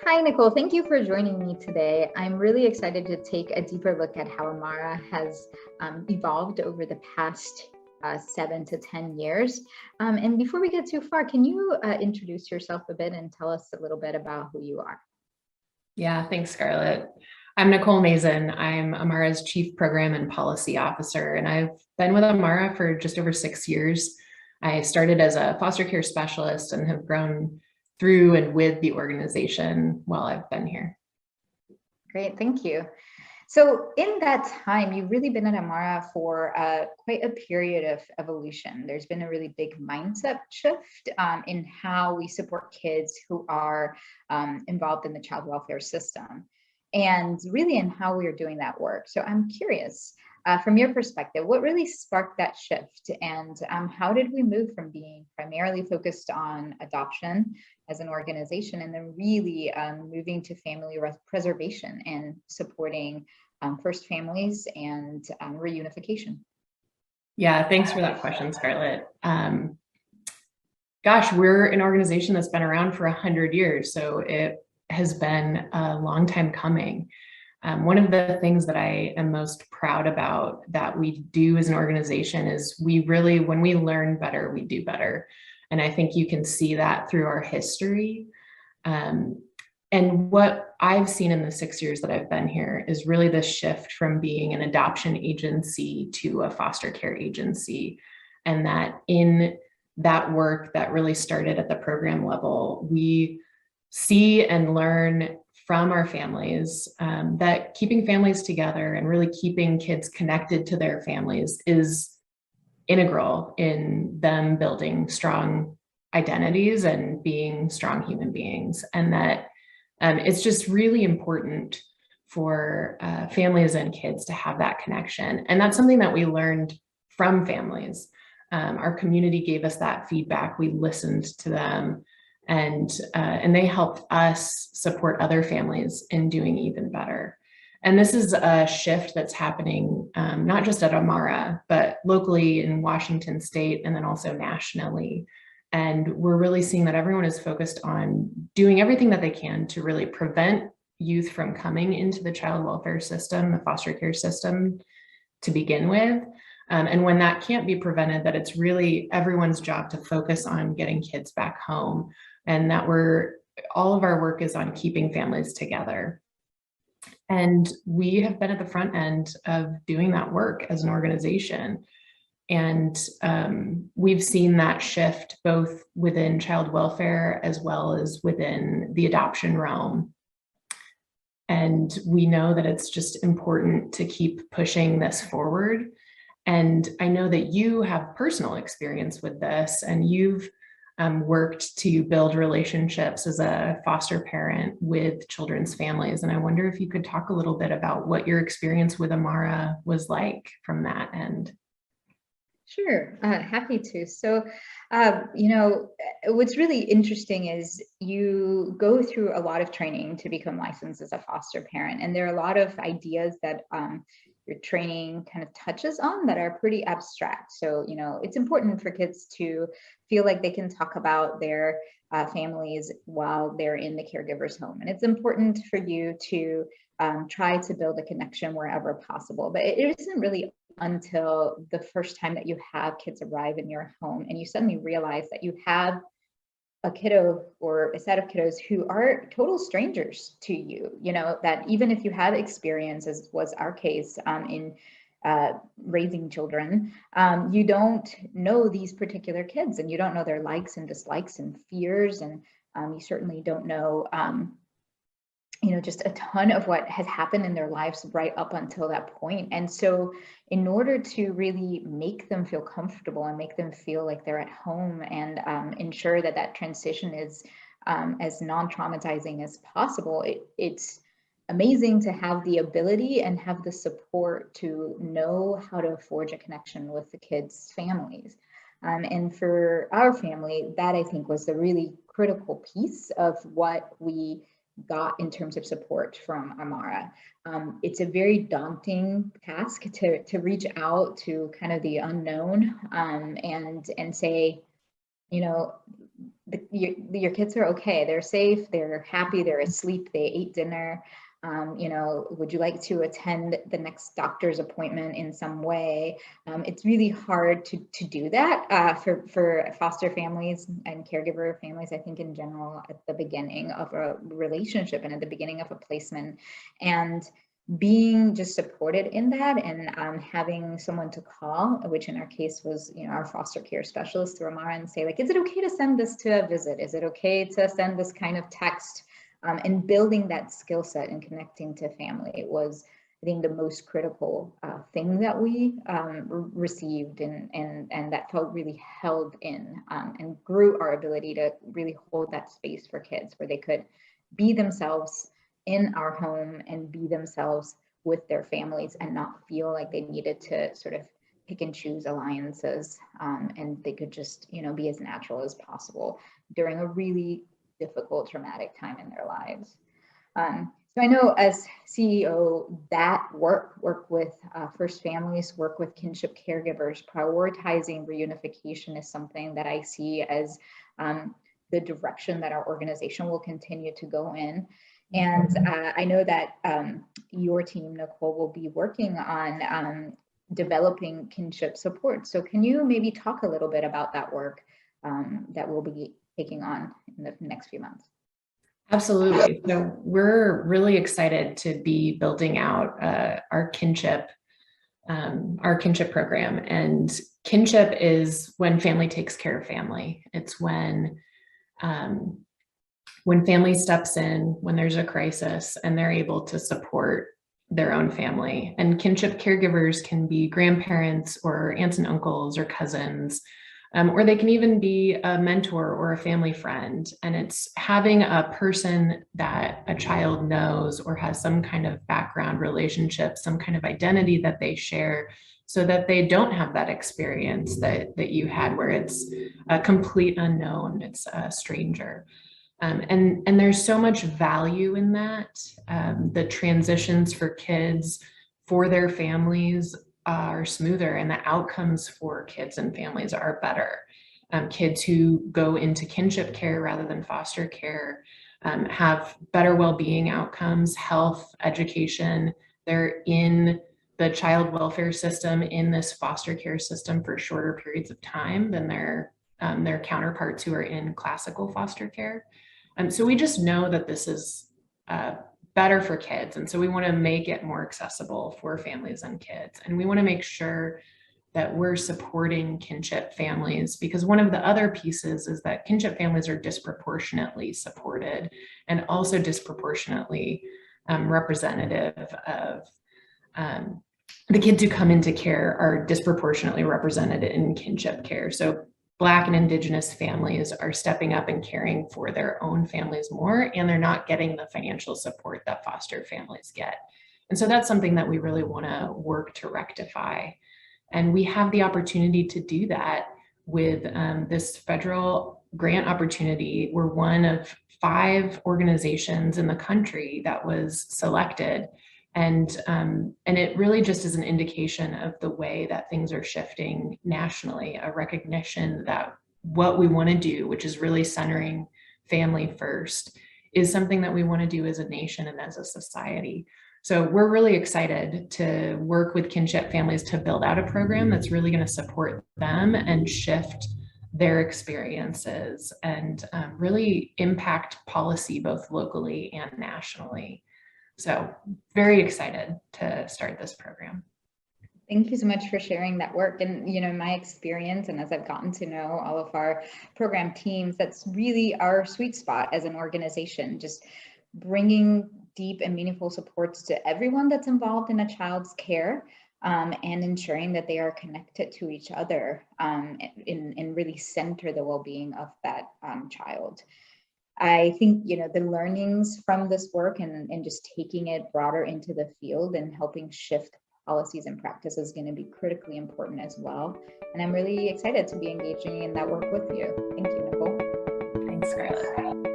Hi, Nicole. Thank you for joining me today. I'm really excited to take a deeper look at how Amara has evolved over the past 7 to 10 years. And before we get too far, can you introduce yourself a bit and tell us a little bit about who you are? Yeah, thanks, Scarlett. I'm Nicole Mazen. I'm Amara's Chief Program and Policy Officer, and I've been with Amara for just over 6 years. I started as a foster care specialist and have grown through and with the organization while I've been here. Great, thank you. So in that time, you've really been at Amara for quite a period of evolution. There's been a really big mindset shift in how we support kids who are involved in the child welfare system, and really in how we are doing that work. So I'm curious, from your perspective, what really sparked that shift, and how did we move from being primarily focused on adoption as an organization and then really moving to family preservation and supporting first families and reunification? Yeah, thanks for that question, Scarlett. Gosh, we're an organization that's been around for 100 years, so it has been a long time coming. One of the things that I am most proud about that we do as an organization is when we learn better, we do better. And I think you can see that through our history. And what I've seen in the 6 years that I've been here is really the shift from being an adoption agency to a foster care agency. And that in that work that really started at the program level, we see and learn from our families that keeping families together and really keeping kids connected to their families is integral in them building strong identities and being strong human beings. And that it's just really important for families and kids to have that connection. And that's something that we learned from families. Our community gave us that feedback. We listened to them, and they helped us support other families in doing even better. And this is a shift that's happening not just at Amara, but locally in Washington State and then also nationally. And we're really seeing that everyone is focused on doing everything that they can to really prevent youth from coming into the child welfare system, the foster care system to begin with. And when that can't be prevented, that it's really everyone's job to focus on getting kids back home, and that all of our work is on keeping families together. And we have been at the front end of doing that work as an organization. And we've seen that shift both within child welfare as well as within the adoption realm. And we know that it's just important to keep pushing this forward. And I know that you have personal experience with this, and you've worked to build relationships as a foster parent with children's families. And I wonder if you could talk a little bit about what your experience with Amara was like from that end. Sure, happy to. So, what's really interesting is you go through a lot of training to become licensed as a foster parent. And there are a lot of ideas that your training kind of touches on that are pretty abstract. So, it's important for kids to feel like they can talk about their families while they're in the caregiver's home. And it's important for you to try to build a connection wherever possible. But it isn't really until the first time that you have kids arrive in your home and you suddenly realize that you have a kiddo or a set of kiddos who are total strangers to you, that even if you have experience, as was our case in raising children, you don't know these particular kids, and you don't know their likes and dislikes and fears, and you certainly don't know just a ton of what has happened in their lives right up until that point. And so in order to really make them feel comfortable and make them feel like they're at home, and ensure that that transition is as non-traumatizing as possible, it's amazing to have the ability and have the support to know how to forge a connection with the kids' families. And for our family, that I think was the really critical piece of what we got in terms of support from Amara. It's a very daunting task to reach out to kind of the unknown, and say, your kids are okay, they're safe, they're happy, they're asleep, they ate dinner. Would you like to attend the next doctor's appointment in some way? It's really hard to do that for foster families and caregiver families, I think in general, at the beginning of a relationship and at the beginning of a placement. And being just supported in that, and having someone to call, which in our case was, our foster care specialist through Amara, and say, like, is it okay to send this to a visit? Is it okay to send this kind of text? And building that skill set and connecting to family was, I think, the most critical thing that we received, and that felt really held in, and grew our ability to really hold that space for kids where they could be themselves in our home and be themselves with their families and not feel like they needed to sort of pick and choose alliances, and they could just, be as natural as possible during a really difficult, traumatic time in their lives. So I know as CEO, that work with First Families, work with kinship caregivers, prioritizing reunification is something that I see as the direction that our organization will continue to go in. And I know that your team, Nicole, will be working on developing kinship support. So can you maybe talk a little bit about that work that we'll be taking on in the next few months? Absolutely. So we're really excited to be building out our kinship program. And kinship is when family takes care of family. It's when family steps in, when there's a crisis, and they're able to support their own family. And kinship caregivers can be grandparents or aunts and uncles or cousins, or they can even be a mentor or a family friend. And it's having a person that a child knows or has some kind of background relationship, some kind of identity that they share, so that they don't have that experience that you had, where it's a complete unknown, it's a stranger. And there's so much value in that. The transitions for kids, for their families, are smoother, and the outcomes for kids and families are better. Kids who go into kinship care rather than foster care have better well-being outcomes, health, education. They're in the child welfare system, in this foster care system, for shorter periods of time than their counterparts who are in classical foster care. So we just know that this is better for kids. And so we want to make it more accessible for families and kids. And we want to make sure that we're supporting kinship families, because one of the other pieces is that kinship families are disproportionately supported and also disproportionately representative of the kids who come into care are disproportionately represented in kinship care. So Black and Indigenous families are stepping up and caring for their own families more, and they're not getting the financial support that foster families get. And so that's something that we really want to work to rectify. And we have the opportunity to do that with this federal grant opportunity. We're one of 5 organizations in the country that was selected. And it really just is an indication of the way that things are shifting nationally, a recognition that what we want to do, which is really centering family first, is something that we want to do as a nation and as a society. So we're really excited to work with kinship families to build out a program that's really going to support them and shift their experiences and really impact policy both locally and nationally. So very excited to start this program. Thank you so much for sharing that work. And, my experience, and as I've gotten to know all of our program teams, that's really our sweet spot as an organization, just bringing deep and meaningful supports to everyone that's involved in a child's care, and ensuring that they are connected to each other, and really center the well-being of that child. I think, the learnings from this work and just taking it broader into the field and helping shift policies and practices is going to be critically important as well. And I'm really excited to be engaging in that work with you. Thank you, Nicole. Thanks, Scarlett.